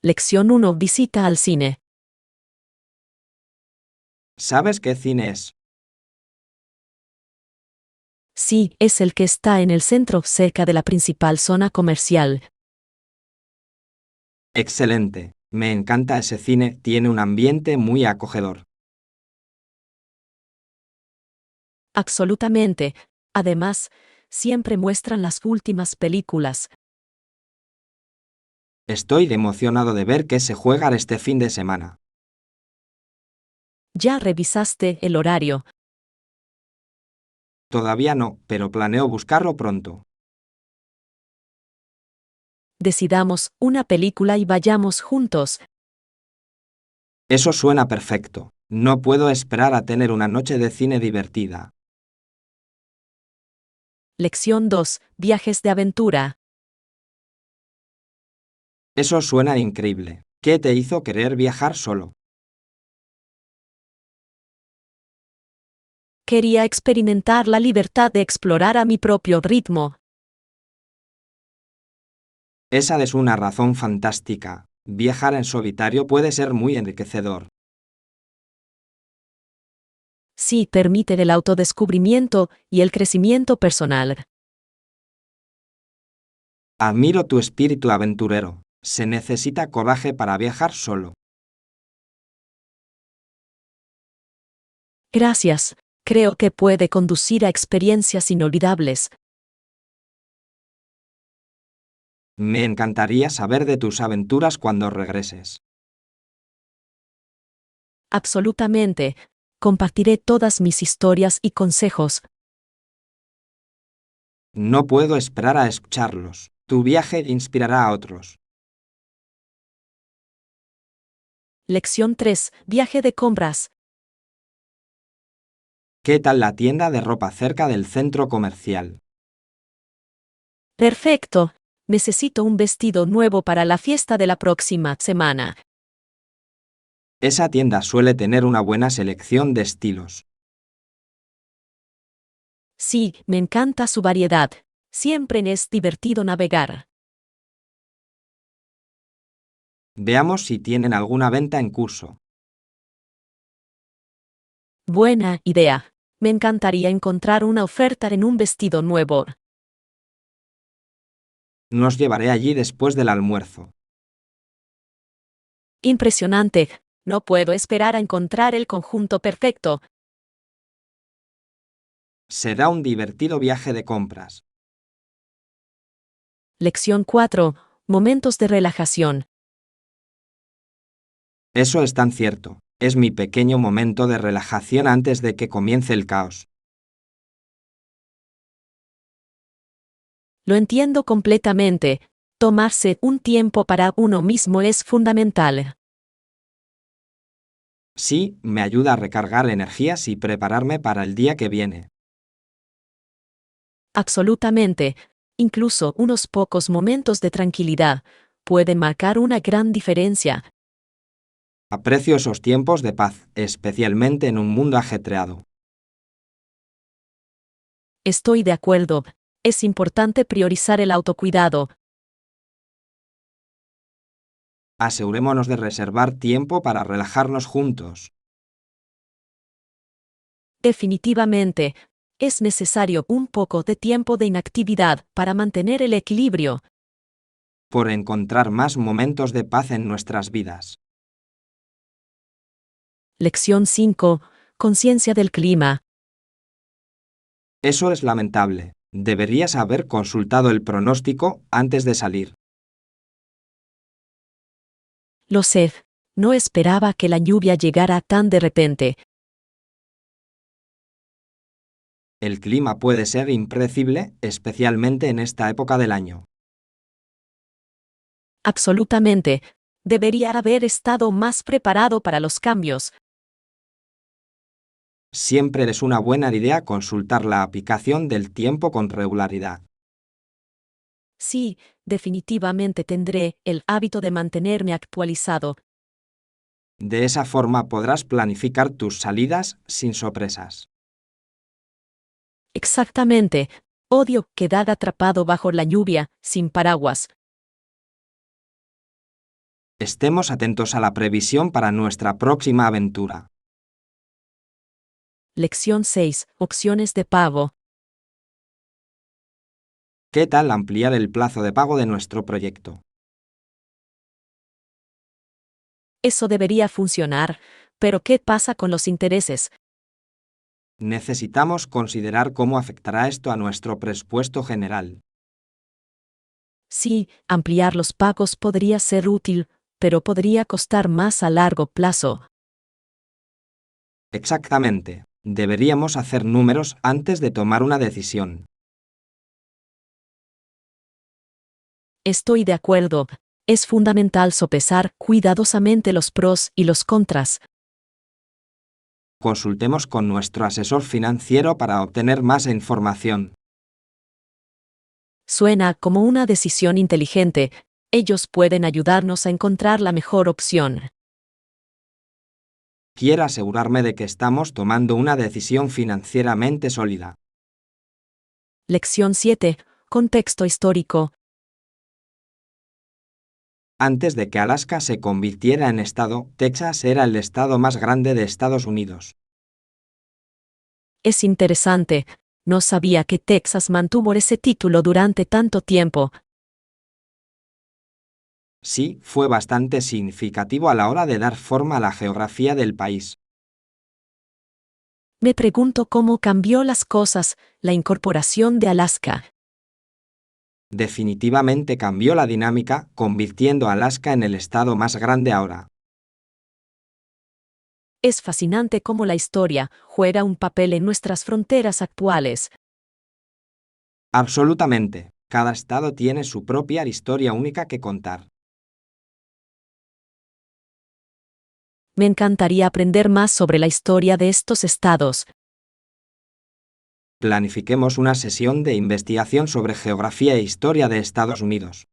Lección 1. Visita al cine. ¿Sabes qué cine es? Sí, es el que está en el centro, cerca de la principal zona comercial. Excelente. Me encanta ese cine, tiene un ambiente muy acogedor. Absolutamente. Además, siempre muestran las últimas películas. Estoy emocionado de ver qué se juega este fin de semana. ¿Ya revisaste el horario? Todavía no, pero planeo buscarlo pronto. Decidamos una película y vayamos juntos. Eso suena perfecto. No puedo esperar a tener una noche de cine divertida. Lección 2. Viajes de aventura. Eso suena increíble. ¿Qué te hizo querer viajar solo? Quería experimentar la libertad de explorar a mi propio ritmo. Esa es una razón fantástica. Viajar en solitario puede ser muy enriquecedor. Sí, permite el autodescubrimiento y el crecimiento personal. Admiro tu espíritu aventurero. Se necesita coraje para viajar solo. Gracias. Creo que puede conducir a experiencias inolvidables. Me encantaría saber de tus aventuras cuando regreses. Absolutamente. Compartiré todas mis historias y consejos. No puedo esperar a escucharlos. Tu viaje inspirará a otros. Lección 3. Viaje de compras. ¿Qué tal la tienda de ropa cerca del centro comercial? Perfecto. Necesito un vestido nuevo para la fiesta de la próxima semana. Esa tienda suele tener una buena selección de estilos. Sí, me encanta su variedad. Siempre es divertido navegar. Veamos si tienen alguna venta en curso. Buena idea. Me encantaría encontrar una oferta en un vestido nuevo. Nos llevaré allí después del almuerzo. Impresionante. No puedo esperar a encontrar el conjunto perfecto. Será un divertido viaje de compras. Lección 4. Momentos de relajación. Eso es tan cierto. Es mi pequeño momento de relajación antes de que comience el caos. Lo entiendo completamente. Tomarse un tiempo para uno mismo es fundamental. Sí, me ayuda a recargar energías y prepararme para el día que viene. Absolutamente. Incluso unos pocos momentos de tranquilidad pueden marcar una gran diferencia. Aprecio esos tiempos de paz, especialmente en un mundo ajetreado. Estoy de acuerdo. Es importante priorizar el autocuidado. Asegurémonos de reservar tiempo para relajarnos juntos. Definitivamente, es necesario un poco de tiempo de inactividad para mantener el equilibrio. Por encontrar más momentos de paz en nuestras vidas. Lección 5. Conciencia del clima. Eso es lamentable. Deberías haber consultado el pronóstico antes de salir. Lo sé. No esperaba que la lluvia llegara tan de repente. El clima puede ser impredecible, especialmente en esta época del año. Absolutamente. Debería haber estado más preparado para los cambios. Siempre es una buena idea consultar la aplicación del tiempo con regularidad. Sí, definitivamente tendré el hábito de mantenerme actualizado. De esa forma podrás planificar tus salidas sin sorpresas. Exactamente. Odio quedar atrapado bajo la lluvia, sin paraguas. Estemos atentos a la previsión para nuestra próxima aventura. Lección 6. Opciones de pago. ¿Qué tal ampliar el plazo de pago de nuestro proyecto? Eso debería funcionar, pero ¿qué pasa con los intereses? Necesitamos considerar cómo afectará esto a nuestro presupuesto general. Sí, ampliar los pagos podría ser útil, pero podría costar más a largo plazo. Exactamente. Deberíamos hacer números antes de tomar una decisión. Estoy de acuerdo. Es fundamental sopesar cuidadosamente los pros y los contras. Consultemos con nuestro asesor financiero para obtener más información. Suena como una decisión inteligente. Ellos pueden ayudarnos a encontrar la mejor opción. Quiero asegurarme de que estamos tomando una decisión financieramente sólida. Lección 7. Contexto histórico. Antes de que Alaska se convirtiera en estado, Texas era el estado más grande de Estados Unidos. Es interesante. No sabía que Texas mantuvo ese título durante tanto tiempo. Sí, fue bastante significativo a la hora de dar forma a la geografía del país. Me pregunto cómo cambió las cosas la incorporación de Alaska. Definitivamente cambió la dinámica, convirtiendo a Alaska en el estado más grande ahora. Es fascinante cómo la historia juega un papel en nuestras fronteras actuales. Absolutamente. Cada estado tiene su propia historia única que contar. Me encantaría aprender más sobre la historia de estos estados. Planifiquemos una sesión de investigación sobre geografía e historia de Estados Unidos.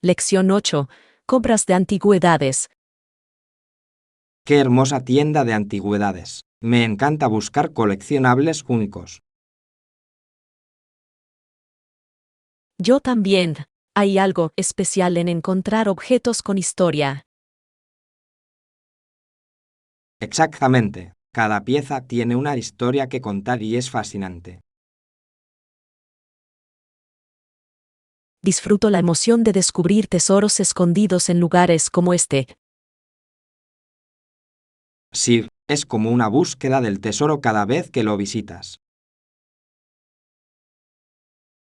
Lección 8. Compras de antigüedades. ¡Qué hermosa tienda de antigüedades! Me encanta buscar coleccionables únicos. Yo también. Hay algo especial en encontrar objetos con historia. Exactamente. Cada pieza tiene una historia que contar y es fascinante. Disfruto la emoción de descubrir tesoros escondidos en lugares como este. Sí, es como una búsqueda del tesoro cada vez que lo visitas.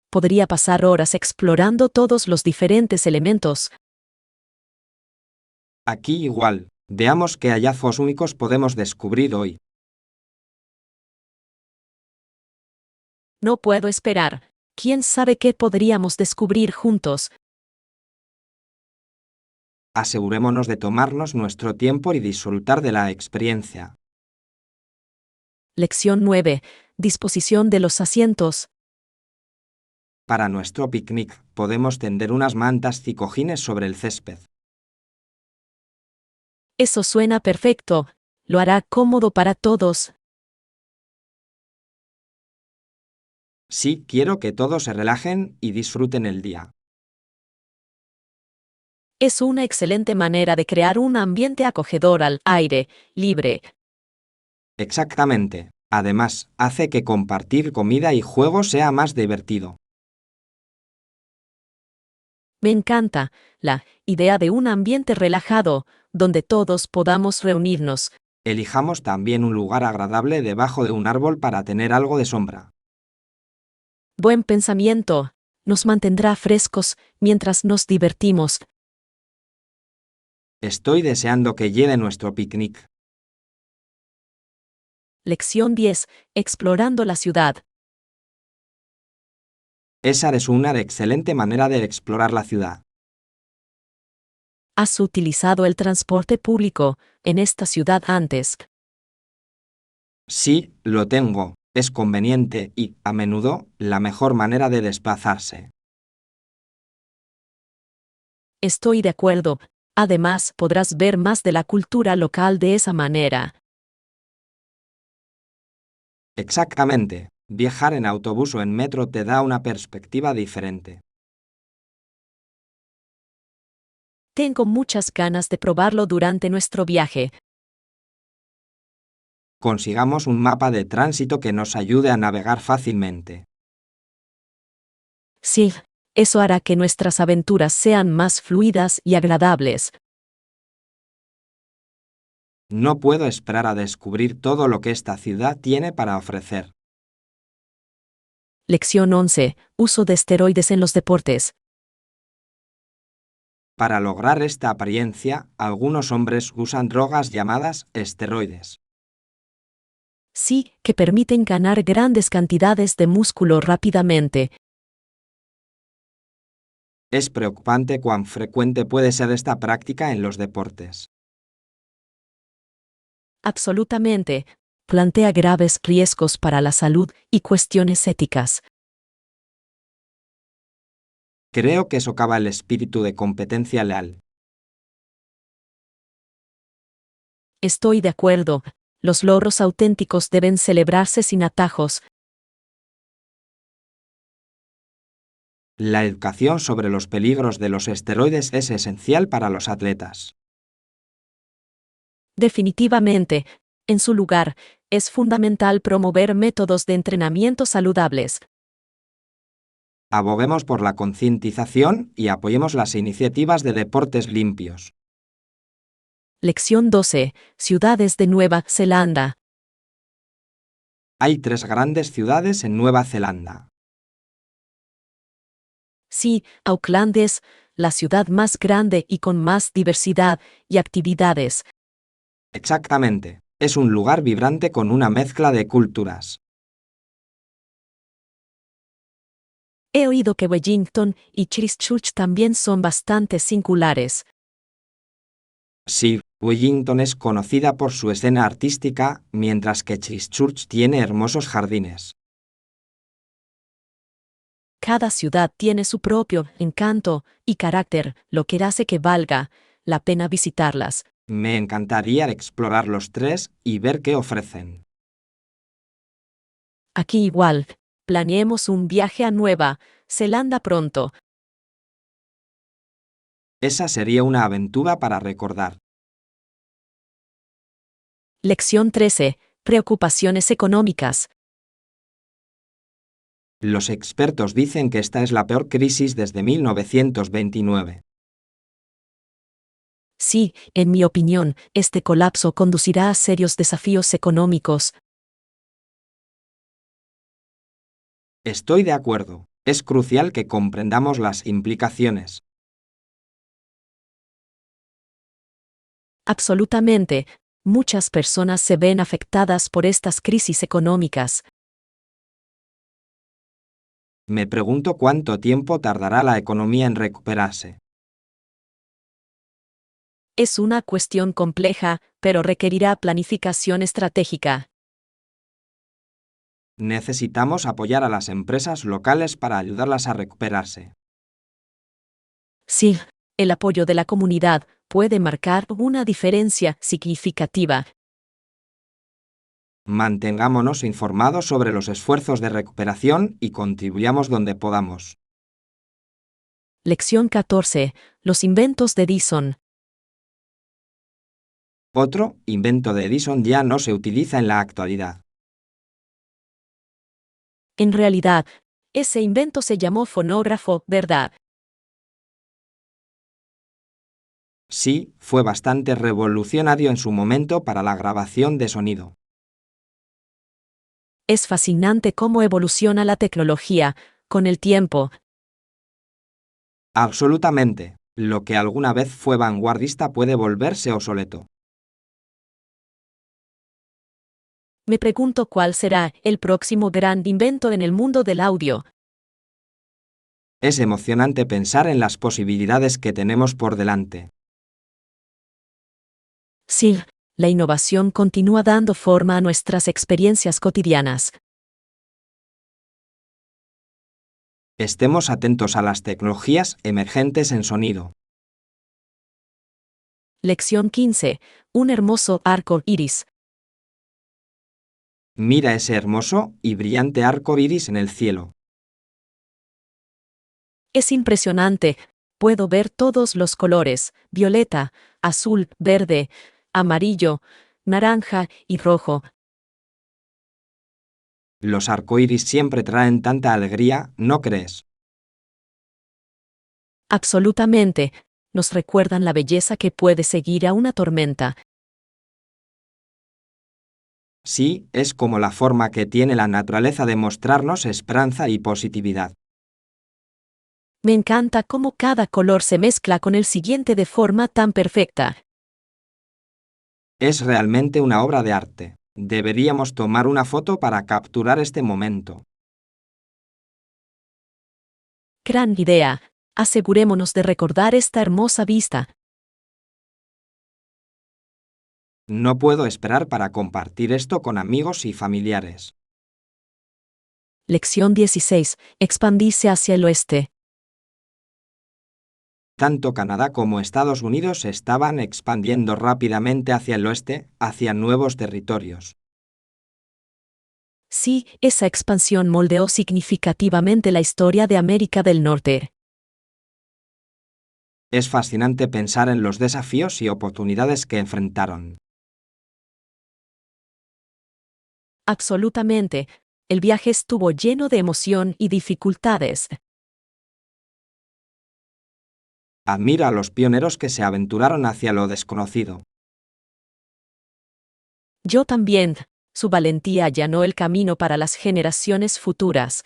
Podría pasar horas explorando todos los diferentes elementos. Aquí igual, veamos qué hallazgos únicos podemos descubrir hoy. No puedo esperar. ¿Quién sabe qué podríamos descubrir juntos? Asegurémonos de tomarnos nuestro tiempo y disfrutar de la experiencia. Lección 9. Disposición de los asientos. Para nuestro picnic, podemos tender unas mantas y cojines sobre el césped. Eso suena perfecto. Lo hará cómodo para todos. Sí, quiero que todos se relajen y disfruten el día. Es una excelente manera de crear un ambiente acogedor al aire libre. Exactamente. Además, hace que compartir comida y juegos sea más divertido. Me encanta la idea de un ambiente relajado, donde todos podamos reunirnos. Elijamos también un lugar agradable debajo de un árbol para tener algo de sombra. Buen pensamiento. Nos mantendrá frescos mientras nos divertimos. Estoy deseando que llegue nuestro picnic. Lección 10. Explorando la ciudad. Esa es una excelente manera de explorar la ciudad. ¿Has utilizado el transporte público en esta ciudad antes? Sí, lo tengo. Es conveniente y, a menudo, la mejor manera de desplazarse. Estoy de acuerdo. Además, podrás ver más de la cultura local de esa manera. Exactamente. Viajar en autobús o en metro te da una perspectiva diferente. Tengo muchas ganas de probarlo durante nuestro viaje. Consigamos un mapa de tránsito que nos ayude a navegar fácilmente. Sí, eso hará que nuestras aventuras sean más fluidas y agradables. No puedo esperar a descubrir todo lo que esta ciudad tiene para ofrecer. Lección 11. Uso de esteroides en los deportes. Para lograr esta apariencia, algunos hombres usan drogas llamadas esteroides. Sí, que permiten ganar grandes cantidades de músculo rápidamente. Es preocupante cuán frecuente puede ser esta práctica en los deportes. Absolutamente. Plantea graves riesgos para la salud y cuestiones éticas. Creo que socava el espíritu de competencia leal. Estoy de acuerdo. Los logros auténticos deben celebrarse sin atajos. La educación sobre los peligros de los esteroides es esencial para los atletas. Definitivamente, en su lugar, es fundamental promover métodos de entrenamiento saludables. Aboguemos por la concientización y apoyemos las iniciativas de deportes limpios. Lección 12. Ciudades de Nueva Zelanda. Hay 3 grandes ciudades en Nueva Zelanda. Sí, Auckland es la ciudad más grande y con más diversidad y actividades. Exactamente. Es un lugar vibrante con una mezcla de culturas. He oído que Wellington y Christchurch también son bastante singulares. Sí, Wellington es conocida por su escena artística, mientras que Christchurch tiene hermosos jardines. Cada ciudad tiene su propio encanto y carácter, lo que hace que valga la pena visitarlas. Me encantaría explorar los 3 y ver qué ofrecen. Aquí igual, planeemos un viaje a Nueva Zelanda pronto. Esa sería una aventura para recordar. Lección 13. Preocupaciones económicas. Los expertos dicen que esta es la peor crisis desde 1929. Sí, en mi opinión, este colapso conducirá a serios desafíos económicos. Estoy de acuerdo. Es crucial que comprendamos las implicaciones. Absolutamente. Muchas personas se ven afectadas por estas crisis económicas. Me pregunto cuánto tiempo tardará la economía en recuperarse. Es una cuestión compleja, pero requerirá planificación estratégica. Necesitamos apoyar a las empresas locales para ayudarlas a recuperarse. Sí, el apoyo de la comunidad puede marcar una diferencia significativa. Mantengámonos informados sobre los esfuerzos de recuperación y contribuyamos donde podamos. Lección 14. Los inventos de Edison. Otro invento de Edison ya no se utiliza en la actualidad. En realidad, ese invento se llamó fonógrafo, ¿verdad? Sí, fue bastante revolucionario en su momento para la grabación de sonido. Es fascinante cómo evoluciona la tecnología con el tiempo. Absolutamente. Lo que alguna vez fue vanguardista puede volverse obsoleto. Me pregunto cuál será el próximo gran invento en el mundo del audio. Es emocionante pensar en las posibilidades que tenemos por delante. Sí, la innovación continúa dando forma a nuestras experiencias cotidianas. Estemos atentos a las tecnologías emergentes en sonido. Lección 15. Un hermoso arco iris. Mira ese hermoso y brillante arco iris en el cielo. Es impresionante. Puedo ver todos los colores: violeta, azul, verde, amarillo, naranja y rojo. Los arcoíris siempre traen tanta alegría, ¿no crees? Absolutamente. Nos recuerdan la belleza que puede seguir a una tormenta. Sí, es como la forma que tiene la naturaleza de mostrarnos esperanza y positividad. Me encanta cómo cada color se mezcla con el siguiente de forma tan perfecta. Es realmente una obra de arte. Deberíamos tomar una foto para capturar este momento. Gran idea. Asegurémonos de recordar esta hermosa vista. No puedo esperar para compartir esto con amigos y familiares. Lección 16. Expandirse hacia el oeste. Tanto Canadá como Estados Unidos se estaban expandiendo rápidamente hacia el oeste, hacia nuevos territorios. Sí, esa expansión moldeó significativamente la historia de América del Norte. Es fascinante pensar en los desafíos y oportunidades que enfrentaron. Absolutamente. El viaje estuvo lleno de emoción y dificultades. Admira a los pioneros que se aventuraron hacia lo desconocido. Yo también. Su valentía allanó el camino para las generaciones futuras.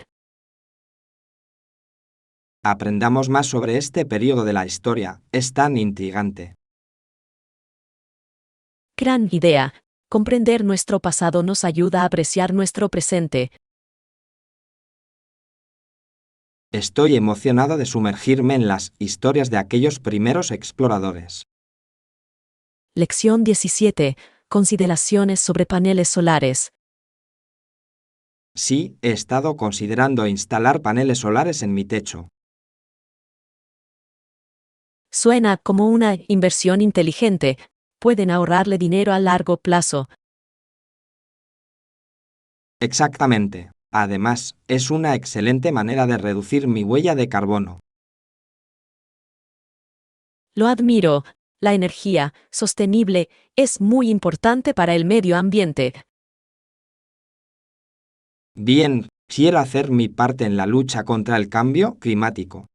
Aprendamos más sobre este periodo de la historia, es tan intrigante. Gran idea. Comprender nuestro pasado nos ayuda a apreciar nuestro presente. Estoy emocionado de sumergirme en las historias de aquellos primeros exploradores. Lección 17. Consideraciones sobre paneles solares. Sí, he estado considerando instalar paneles solares en mi techo. Suena como una inversión inteligente. Pueden ahorrarle dinero a largo plazo. Exactamente. Además, es una excelente manera de reducir mi huella de carbono. Lo admiro. La energía sostenible es muy importante para el medio ambiente. Bien, quiero hacer mi parte en la lucha contra el cambio climático.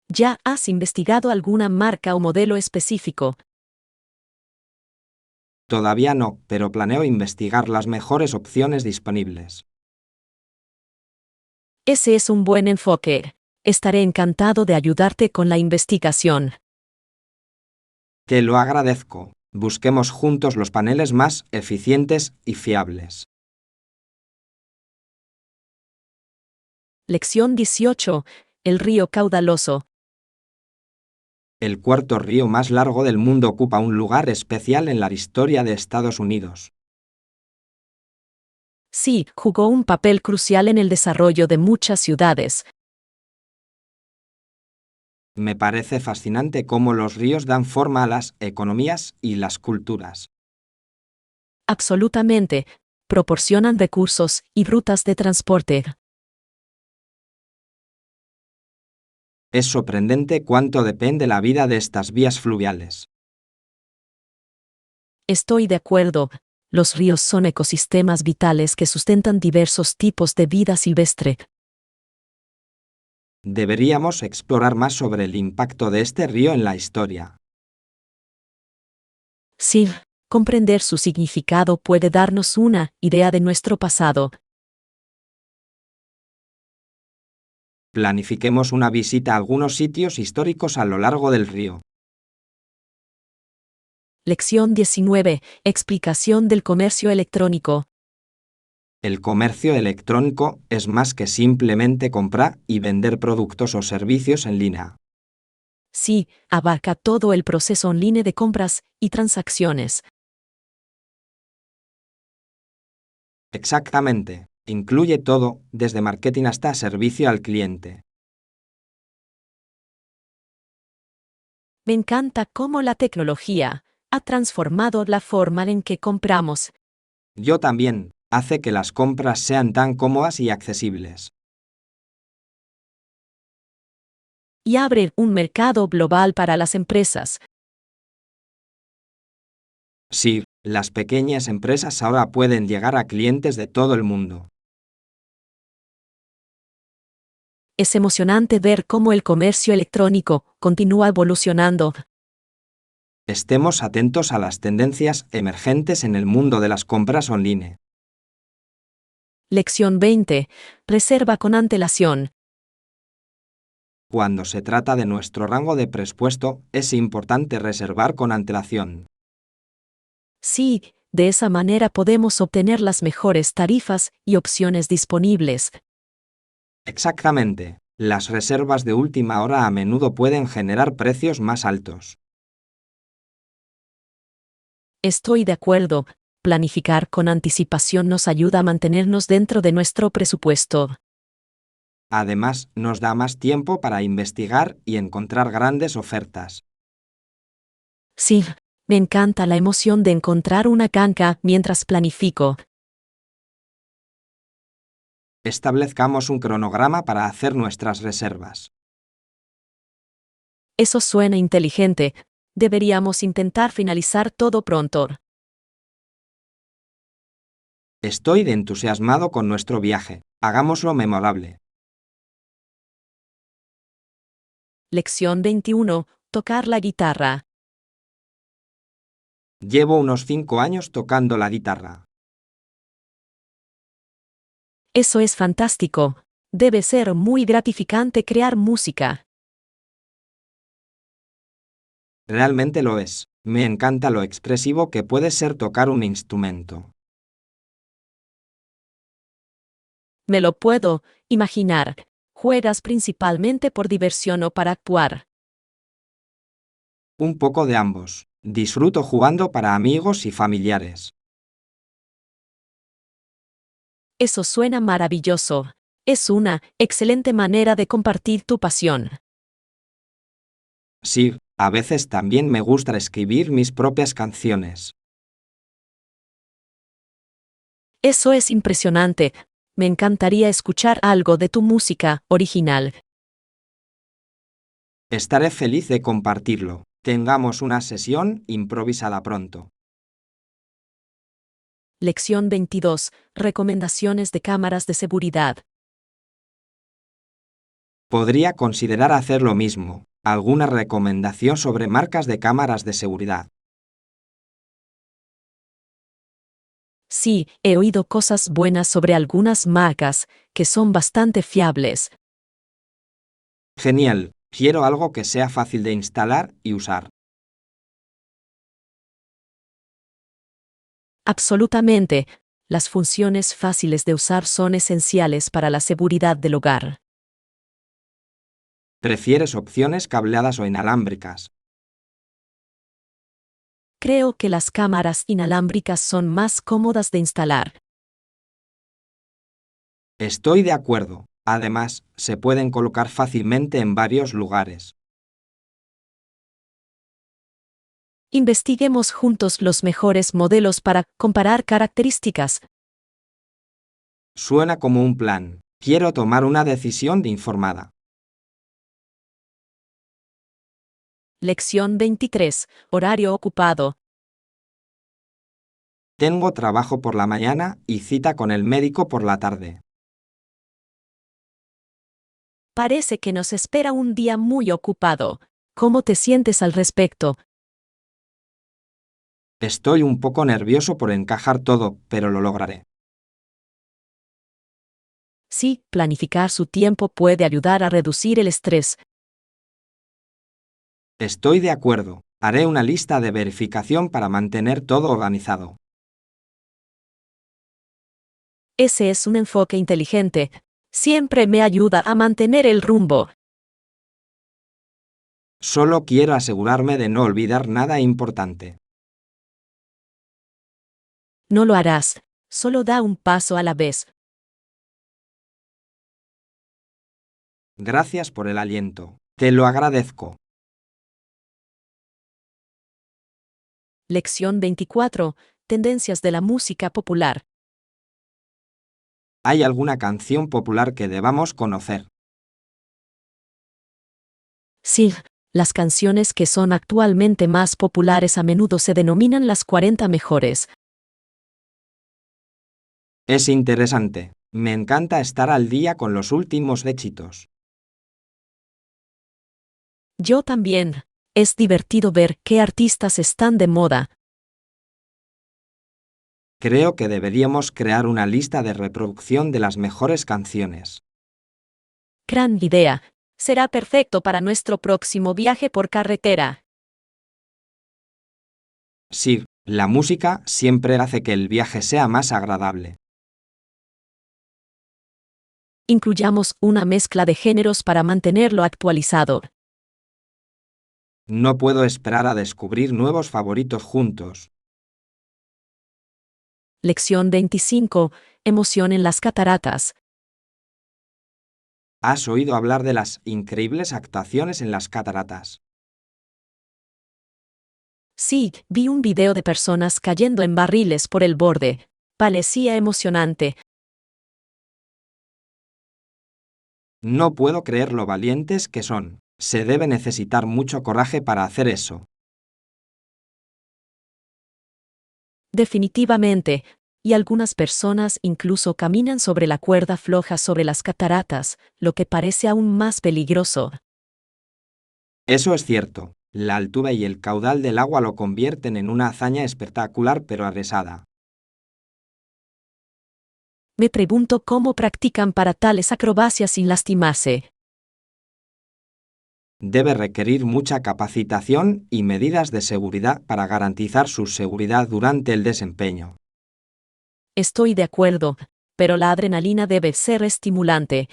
¿Ya has investigado alguna marca o modelo específico? Todavía no, pero planeo investigar las mejores opciones disponibles. Ese es un buen enfoque. Estaré encantado de ayudarte con la investigación. Te lo agradezco. Busquemos juntos los paneles más eficientes y fiables. Lección 18. El río caudaloso. El cuarto río más largo del mundo ocupa un lugar especial en la historia de Estados Unidos. Sí, jugó un papel crucial en el desarrollo de muchas ciudades. Me parece fascinante cómo los ríos dan forma a las economías y las culturas. Absolutamente. Proporcionan recursos y rutas de transporte. Es sorprendente cuánto depende la vida de estas vías fluviales. Estoy de acuerdo. Los ríos son ecosistemas vitales que sustentan diversos tipos de vida silvestre. Deberíamos explorar más sobre el impacto de este río en la historia. Sí, comprender su significado puede darnos una idea de nuestro pasado. Planifiquemos una visita a algunos sitios históricos a lo largo del río. Lección 19. Explicación del comercio electrónico. El comercio electrónico es más que simplemente comprar y vender productos o servicios en línea. Sí, abarca todo el proceso online de compras y transacciones. Exactamente. Incluye todo, desde marketing hasta servicio al cliente. Me encanta cómo la tecnología ha transformado la forma en que compramos. Yo también, hace que las compras sean tan cómodas y accesibles. y abre un mercado global para las empresas. Sí, las pequeñas empresas ahora pueden llegar a clientes de todo el mundo. Es emocionante ver cómo el comercio electrónico continúa evolucionando. Estemos atentos a las tendencias emergentes en el mundo de las compras online. Lección 20. Reserva con antelación. Cuando se trata de nuestro rango de presupuesto, es importante reservar con antelación. Sí, de esa manera podemos obtener las mejores tarifas y opciones disponibles. Exactamente. Las reservas de última hora a menudo pueden generar precios más altos. Estoy de acuerdo. Planificar con anticipación nos ayuda a mantenernos dentro de nuestro presupuesto. Además, nos da más tiempo para investigar y encontrar grandes ofertas. Sí, me encanta la emoción de encontrar una canca mientras planifico. Establezcamos un cronograma para hacer nuestras reservas. Eso suena inteligente. Deberíamos intentar finalizar todo pronto. Estoy entusiasmado con nuestro viaje. Hagámoslo memorable. Lección 21. Tocar la guitarra. Llevo unos 5 años tocando la guitarra. Eso es fantástico. Debe ser muy gratificante crear música. Realmente lo es. Me encanta lo expresivo que puede ser tocar un instrumento. Me lo puedo imaginar. ¿Juegas principalmente por diversión o para actuar? Un poco de ambos. Disfruto jugando para amigos y familiares. Eso suena maravilloso. Es una excelente manera de compartir tu pasión. Sí, a veces también me gusta escribir mis propias canciones. Eso es impresionante. Me encantaría escuchar algo de tu música original. Estaré feliz de compartirlo. Tengamos una sesión improvisada pronto. Lección 22. Recomendaciones de cámaras de seguridad. Podría considerar hacer lo mismo. ¿Alguna recomendación sobre marcas de cámaras de seguridad? Sí, he oído cosas buenas sobre algunas marcas, que son bastante fiables. Genial. Quiero algo que sea fácil de instalar y usar. Absolutamente. Las funciones fáciles de usar son esenciales para la seguridad del hogar. ¿Prefieres opciones cableadas o inalámbricas? Creo que las cámaras inalámbricas son más cómodas de instalar. Estoy de acuerdo. Además, se pueden colocar fácilmente en varios lugares. Investiguemos juntos los mejores modelos para comparar características. Suena como un plan. Quiero tomar una decisión informada. Lección 23. Horario ocupado. Tengo trabajo por la mañana y cita con el médico por la tarde. Parece que nos espera un día muy ocupado. ¿Cómo te sientes al respecto? Estoy un poco nervioso por encajar todo, pero lo lograré. Sí, planificar su tiempo puede ayudar a reducir el estrés. Estoy de acuerdo. Haré una lista de verificación para mantener todo organizado. Ese es un enfoque inteligente. Siempre me ayuda a mantener el rumbo. Solo quiero asegurarme de no olvidar nada importante. No lo harás. Solo da un paso a la vez. Gracias por el aliento. Te lo agradezco. Lección 24. Tendencias de la música popular. ¿Hay alguna canción popular que debamos conocer? Sí, las canciones que son actualmente más populares a menudo se denominan las 40 mejores. Es interesante. Me encanta estar al día con los últimos éxitos. Yo también. Es divertido ver qué artistas están de moda. Creo que deberíamos crear una lista de reproducción de las mejores canciones. Gran idea. Será perfecto para nuestro próximo viaje por carretera. Sí, la música siempre hace que el viaje sea más agradable. Incluyamos una mezcla de géneros para mantenerlo actualizado. No puedo esperar a descubrir nuevos favoritos juntos. Lección 25. Emoción en las cataratas. ¿Has oído hablar de las increíbles actuaciones en las cataratas? Sí, vi un video de personas cayendo en barriles por el borde. Parecía emocionante. No puedo creer lo valientes que son. Se debe necesitar mucho coraje para hacer eso. Definitivamente. Y algunas personas incluso caminan sobre la cuerda floja sobre las cataratas, lo que parece aún más peligroso. Eso es cierto. La altura y el caudal del agua lo convierten en una hazaña espectacular pero arriesgada. Me pregunto cómo practican para tales acrobacias sin lastimarse. Debe requerir mucha capacitación y medidas de seguridad para garantizar su seguridad durante el desempeño. Estoy de acuerdo, pero la adrenalina debe ser estimulante.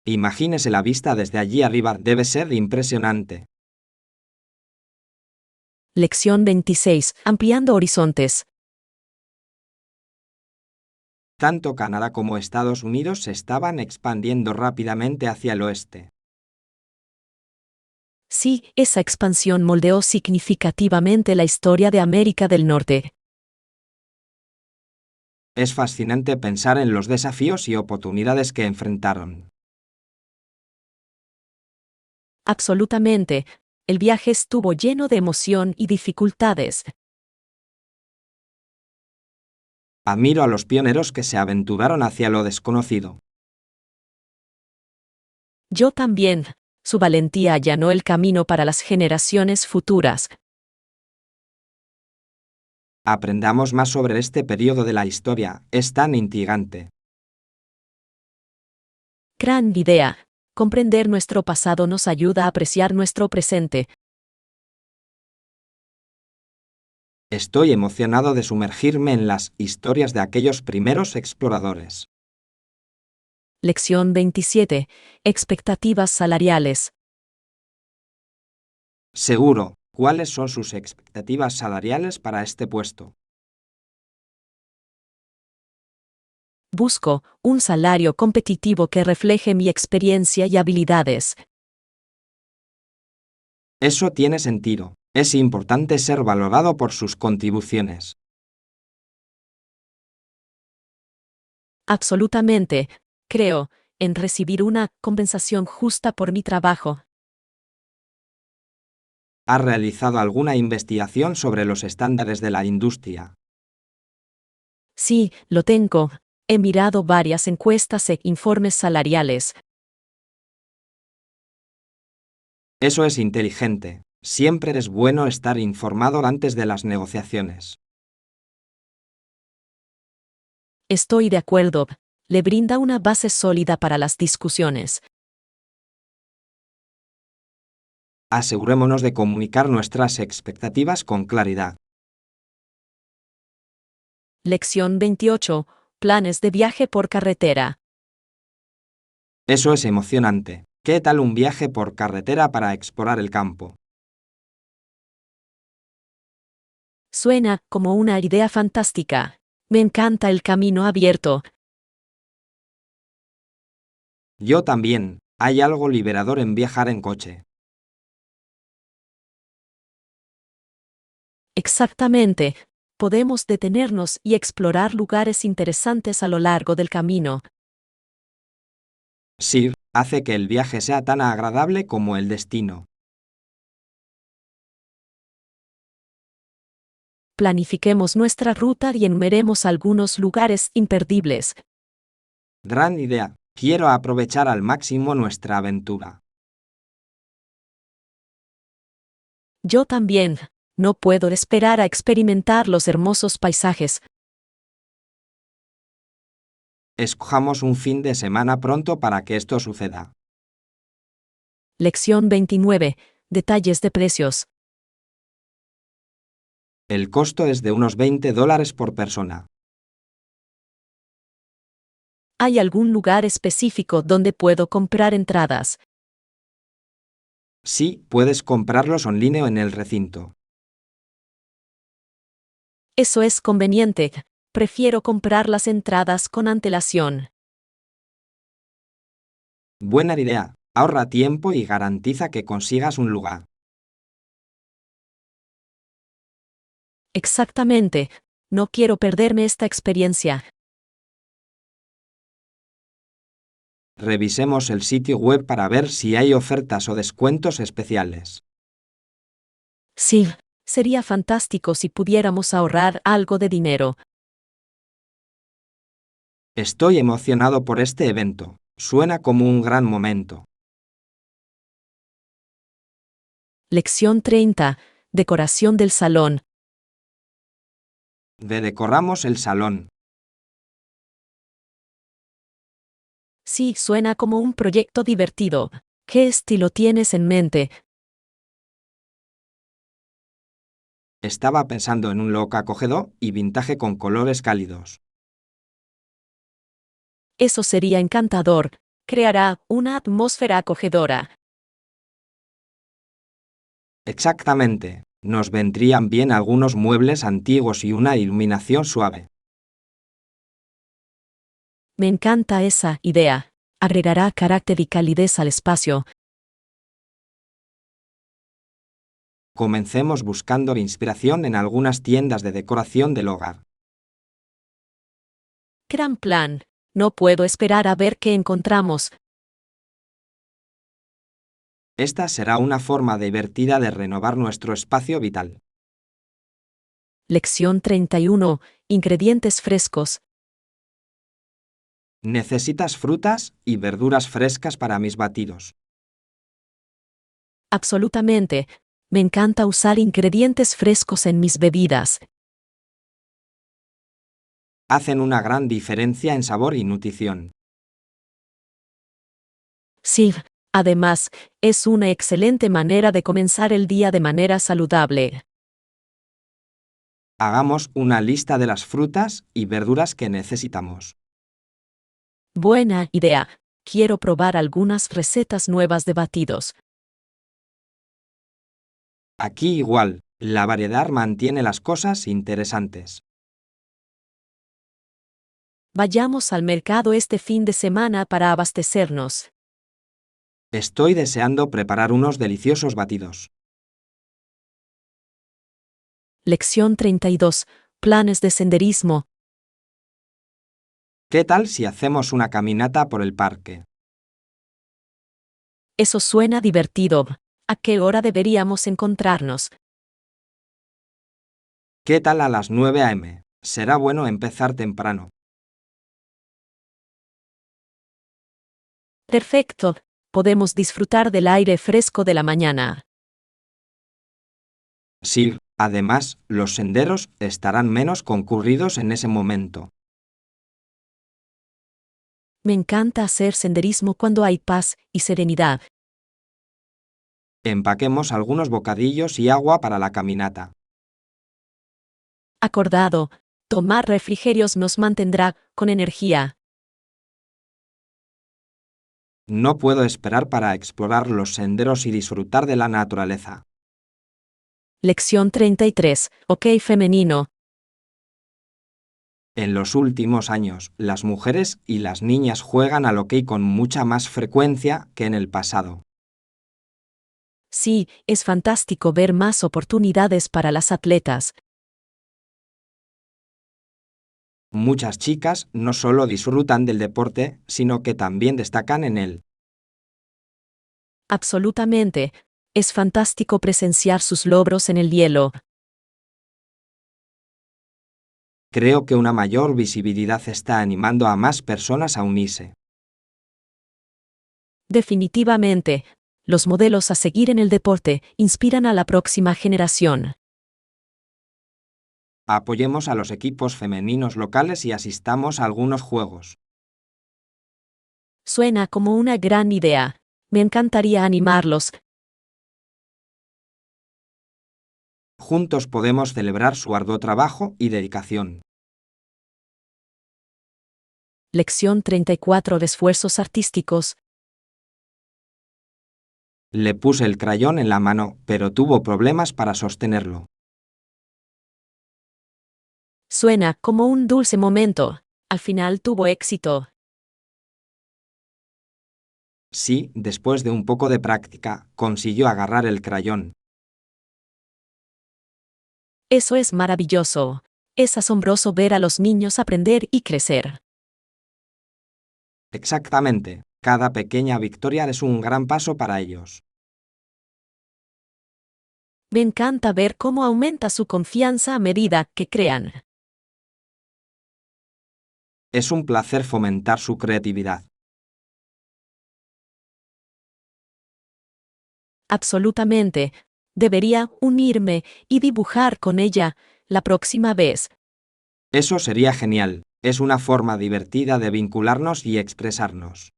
Imagínese la vista desde allí arriba, debe ser impresionante. Lección 26. Ampliando horizontes. Tanto Canadá como Estados Unidos se estaban expandiendo rápidamente hacia el oeste. Sí, esa expansión moldeó significativamente la historia de América del Norte. Es fascinante pensar en los desafíos y oportunidades que enfrentaron. Absolutamente. El viaje estuvo lleno de emoción y dificultades. Admiro a los pioneros que se aventuraron hacia lo desconocido. Yo también. Su valentía allanó el camino para las generaciones futuras. Aprendamos más sobre este periodo de la historia, es tan intrigante. Gran idea. Comprender nuestro pasado nos ayuda a apreciar nuestro presente. Estoy emocionado de sumergirme en las historias de aquellos primeros exploradores. Lección 27. Expectativas salariales. Seguro, ¿cuáles son sus expectativas salariales para este puesto? Busco un salario competitivo que refleje mi experiencia y habilidades. Eso tiene sentido. Es importante ser valorado por sus contribuciones. Absolutamente. Creo en recibir una compensación justa por mi trabajo. ¿Ha realizado alguna investigación sobre los estándares de la industria? Sí, lo tengo. He mirado varias encuestas e informes salariales. Eso es inteligente. Siempre es bueno estar informado antes de las negociaciones. Estoy de acuerdo. Le brinda una base sólida para las discusiones. Asegurémonos de comunicar nuestras expectativas con claridad. Lección 28. Planes de viaje por carretera. Eso es emocionante. ¿Qué tal un viaje por carretera para explorar el campo? Suena como una idea fantástica. Me encanta el camino abierto. Yo también. Hay algo liberador en viajar en coche. Exactamente. Podemos detenernos y explorar lugares interesantes a lo largo del camino. Sí, hace que el viaje sea tan agradable como el destino. Planifiquemos nuestra ruta y enumeremos algunos lugares imperdibles. Gran idea. Quiero aprovechar al máximo nuestra aventura. Yo también. No puedo esperar a experimentar los hermosos paisajes. Escojamos un fin de semana pronto para que esto suceda. Lección 29. Detalles de precios. El costo es de unos $20 por persona. ¿Hay algún lugar específico donde puedo comprar entradas? Sí, puedes comprarlos online en el recinto. Eso es conveniente. Prefiero comprar las entradas con antelación. Buena idea. Ahorra tiempo y garantiza que consigas un lugar. Exactamente. No quiero perderme esta experiencia. Revisemos el sitio web para ver si hay ofertas o descuentos especiales. Sí, sería fantástico si pudiéramos ahorrar algo de dinero. Estoy emocionado por este evento. Suena como un gran momento. Lección 30. Decoración del salón. Redecoramos el salón. Sí, suena como un proyecto divertido. ¿Qué estilo tienes en mente? Estaba pensando en un look acogedor y vintage con colores cálidos. Eso sería encantador. Creará una atmósfera acogedora. Exactamente. Nos vendrían bien algunos muebles antiguos y una iluminación suave. Me encanta esa idea. Agregará carácter y calidez al espacio. Comencemos buscando inspiración en algunas tiendas de decoración del hogar. Gran plan. No puedo esperar a ver qué encontramos. Esta será una forma divertida de renovar nuestro espacio vital. Lección 31. Ingredientes frescos. Necesitas frutas y verduras frescas para mis batidos. Absolutamente. Me encanta usar ingredientes frescos en mis bebidas. Hacen una gran diferencia en sabor y nutrición. Sí, además, es una excelente manera de comenzar el día de manera saludable. Hagamos una lista de las frutas y verduras que necesitamos. Buena idea. Quiero probar algunas recetas nuevas de batidos. Aquí igual, la variedad mantiene las cosas interesantes. Vayamos al mercado este fin de semana para abastecernos. Estoy deseando preparar unos deliciosos batidos. Lección 32. Planes de senderismo. ¿Qué tal si hacemos una caminata por el parque? Eso suena divertido. ¿A qué hora deberíamos encontrarnos? ¿Qué tal a las 9 a.m.? Será bueno empezar temprano. Perfecto. Podemos disfrutar del aire fresco de la mañana. Sí, además, los senderos estarán menos concurridos en ese momento. Me encanta hacer senderismo cuando hay paz y serenidad. Empaquemos algunos bocadillos y agua para la caminata. Acordado. Tomar refrigerios nos mantendrá con energía. No puedo esperar para explorar los senderos y disfrutar de la naturaleza. Lección 33. Ok femenino. En los últimos años, las mujeres y las niñas juegan al hockey con mucha más frecuencia que en el pasado. Sí, es fantástico ver más oportunidades para las atletas. Muchas chicas no solo disfrutan del deporte, sino que también destacan en él. Absolutamente. Es fantástico presenciar sus logros en el hielo. Creo que una mayor visibilidad está animando a más personas a unirse. Definitivamente. Los modelos a seguir en el deporte inspiran a la próxima generación. Apoyemos a los equipos femeninos locales y asistamos a algunos juegos. Suena como una gran idea. Me encantaría animarlos. Juntos podemos celebrar su arduo trabajo y dedicación. Lección 34 de esfuerzos artísticos. Le puse el crayón en la mano, pero tuvo problemas para sostenerlo. Suena como un dulce momento. Al final tuvo éxito. Sí, después de un poco de práctica, consiguió agarrar el crayón. Eso es maravilloso. Es asombroso ver a los niños aprender y crecer. Exactamente, cada pequeña victoria es un gran paso para ellos. Me encanta ver cómo aumenta su confianza a medida que crean. Es un placer fomentar su creatividad. Absolutamente. Debería unirme y dibujar con ella la próxima vez. Eso sería genial, es una forma divertida de vincularnos y expresarnos.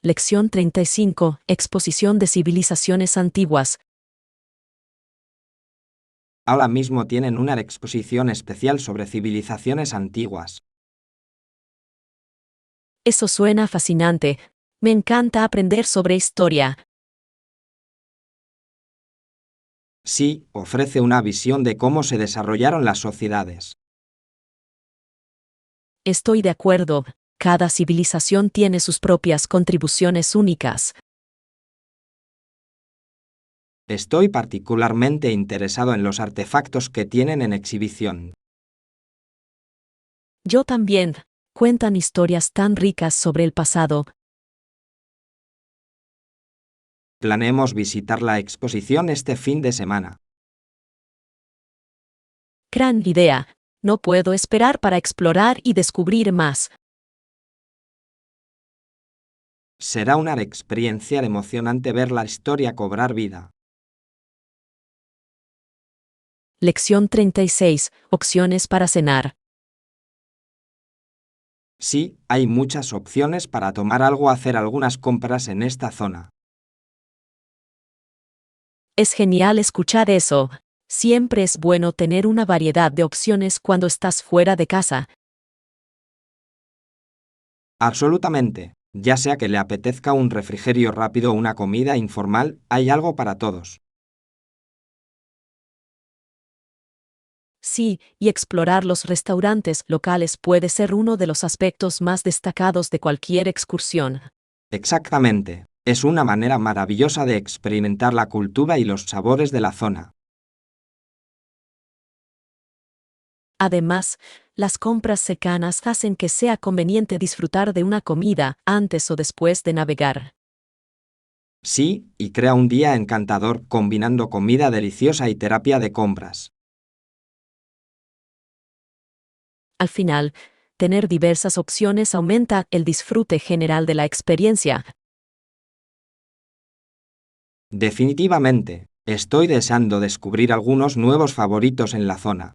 Lección 35. Exposición de civilizaciones antiguas. Ahora mismo tienen una exposición especial sobre civilizaciones antiguas. Eso suena fascinante. Me encanta aprender sobre historia. Sí, ofrece una visión de cómo se desarrollaron las sociedades. Estoy de acuerdo. Cada civilización tiene sus propias contribuciones únicas. Estoy particularmente interesado en los artefactos que tienen en exhibición. Yo también. Cuentan historias tan ricas sobre el pasado. Planeemos visitar la exposición este fin de semana. Gran idea. No puedo esperar para explorar y descubrir más. Será una experiencia emocionante ver la historia cobrar vida. Lección 36. Opciones para cenar. Sí, hay muchas opciones para tomar algo o hacer algunas compras en esta zona. Es genial escuchar eso. Siempre es bueno tener una variedad de opciones cuando estás fuera de casa. Absolutamente. Ya sea que le apetezca un refrigerio rápido o una comida informal, hay algo para todos. Sí, y explorar los restaurantes locales puede ser uno de los aspectos más destacados de cualquier excursión. Exactamente. Es una manera maravillosa de experimentar la cultura y los sabores de la zona. Además, las compras cercanas hacen que sea conveniente disfrutar de una comida antes o después de navegar. Sí, y crea un día encantador combinando comida deliciosa y terapia de compras. Al final, tener diversas opciones aumenta el disfrute general de la experiencia. Definitivamente, estoy deseando descubrir algunos nuevos favoritos en la zona.